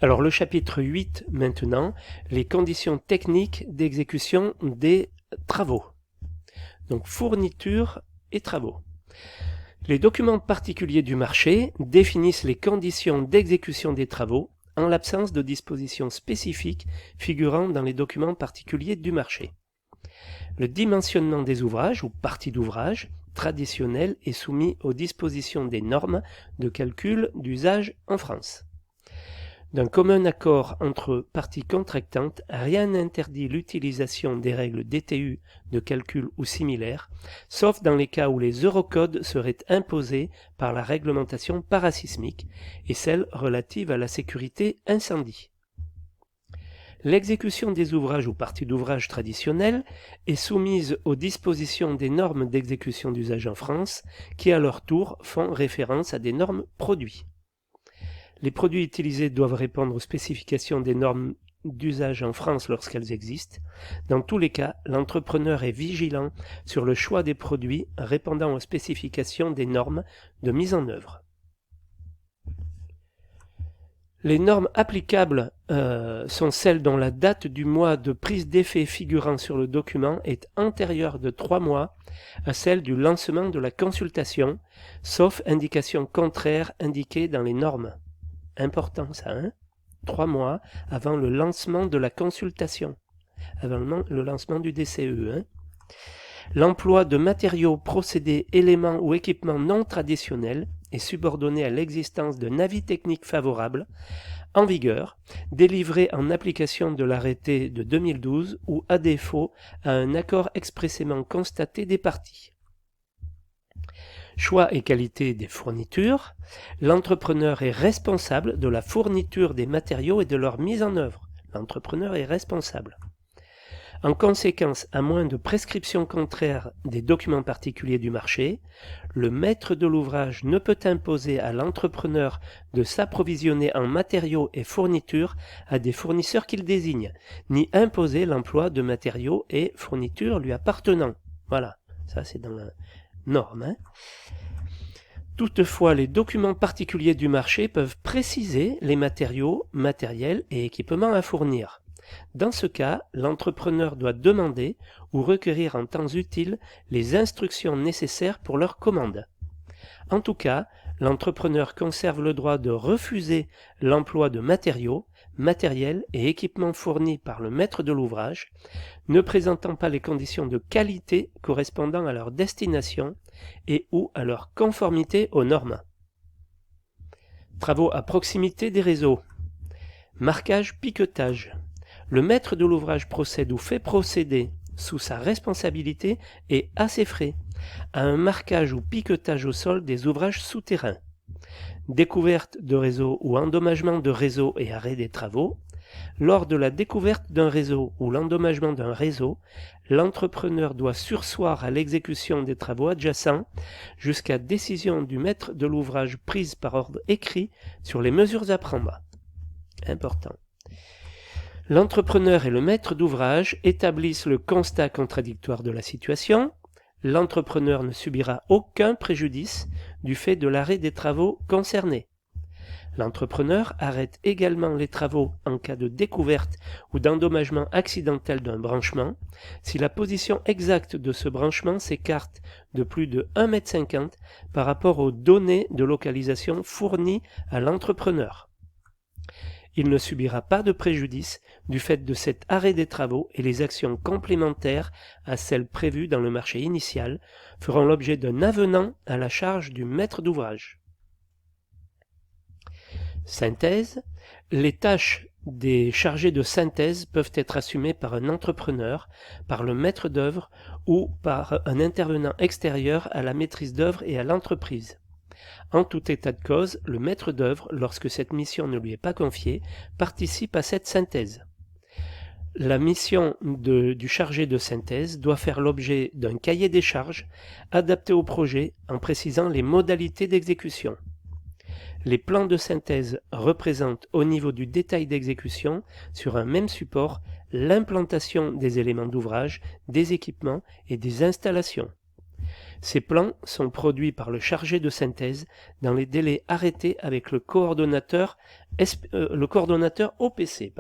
Alors le chapitre 8 maintenant, les conditions techniques d'exécution des travaux. Donc fourniture et travaux. Les documents particuliers du marché définissent les conditions d'exécution des travaux en l'absence de dispositions spécifiques figurant dans les documents particuliers du marché. Le dimensionnement des ouvrages ou parties d'ouvrage traditionnels est soumis aux dispositions des normes de calcul d'usage en France. D'un commun accord entre parties contractantes, rien n'interdit l'utilisation des règles DTU de calcul ou similaires, sauf dans les cas où les eurocodes seraient imposés par la réglementation parasismique et celle relative à la sécurité incendie. L'exécution des ouvrages ou parties d'ouvrage traditionnels est soumise aux dispositions des normes d'exécution d'usage en France, qui à leur tour font référence à des normes produits. Les produits utilisés doivent répondre aux spécifications des normes d'usage en France lorsqu'elles existent. Dans tous les cas, l'entrepreneur est vigilant sur le choix des produits répondant aux spécifications des normes de mise en œuvre. Les normes applicables sont celles dont la date du mois de prise d'effet figurant sur le document est antérieure de 3 mois à celle du lancement de la consultation, sauf indication contraire indiquée dans les normes. Important ça, hein? 3 mois avant le lancement de la consultation, avant le lancement du DCE. Hein? L'emploi de matériaux, procédés, éléments ou équipements non traditionnels est subordonné à l'existence d'un avis technique favorable en vigueur, délivré en application de l'arrêté de 2012 ou à défaut à un accord expressément constaté des parties. Choix et qualité des fournitures. L'entrepreneur est responsable de la fourniture des matériaux et de leur mise en œuvre. L'entrepreneur est responsable. En conséquence, à moins de prescriptions contraires des documents particuliers du marché, le maître de l'ouvrage ne peut imposer à l'entrepreneur de s'approvisionner en matériaux et fournitures à des fournisseurs qu'il désigne, ni imposer l'emploi de matériaux et fournitures lui appartenant. Voilà, ça c'est dans la norme. Hein. Toutefois, les documents particuliers du marché peuvent préciser les matériaux, matériels et équipements à fournir. Dans ce cas, l'entrepreneur doit demander ou requérir en temps utile les instructions nécessaires pour leur commande. En tout cas, l'entrepreneur conserve le droit de refuser l'emploi de matériaux, matériels et équipements fournis par le maître de l'ouvrage, ne présentant pas les conditions de qualité correspondant à leur destination et ou à leur conformité aux normes. Travaux à proximité des réseaux. Marquage-piquetage. Le maître de l'ouvrage procède ou fait procéder, sous sa responsabilité et à ses frais, à un marquage ou piquetage au sol des ouvrages souterrains. Découverte de réseau ou endommagement de réseau et arrêt des travaux. Lors de la découverte d'un réseau ou l'endommagement d'un réseau, l'entrepreneur doit surseoir à l'exécution des travaux adjacents jusqu'à décision du maître de l'ouvrage prise par ordre écrit sur les mesures à prendre. Important. L'entrepreneur et le maître d'ouvrage établissent le constat contradictoire de la situation. L'entrepreneur ne subira aucun préjudice du fait de l'arrêt des travaux concernés. L'entrepreneur arrête également les travaux en cas de découverte ou d'endommagement accidentel d'un branchement si la position exacte de ce branchement s'écarte de plus de 1,50 m par rapport aux données de localisation fournies à l'entrepreneur. Il ne subira pas de préjudice du fait de cet arrêt des travaux et les actions complémentaires à celles prévues dans le marché initial feront l'objet d'un avenant à la charge du maître d'ouvrage. Synthèse. Les tâches des chargés de synthèse peuvent être assumées par un entrepreneur, par le maître d'œuvre ou par un intervenant extérieur à la maîtrise d'œuvre et à l'entreprise. En tout état de cause, le maître d'œuvre, lorsque cette mission ne lui est pas confiée, participe à cette synthèse. La mission du chargé de synthèse doit faire l'objet d'un cahier des charges adapté au projet en précisant les modalités d'exécution. Les plans de synthèse représentent au niveau du détail d'exécution, sur un même support, l'implantation des éléments d'ouvrage, des équipements et des installations. Ces plans sont produits par le chargé de synthèse dans les délais arrêtés avec le coordonnateur OPC.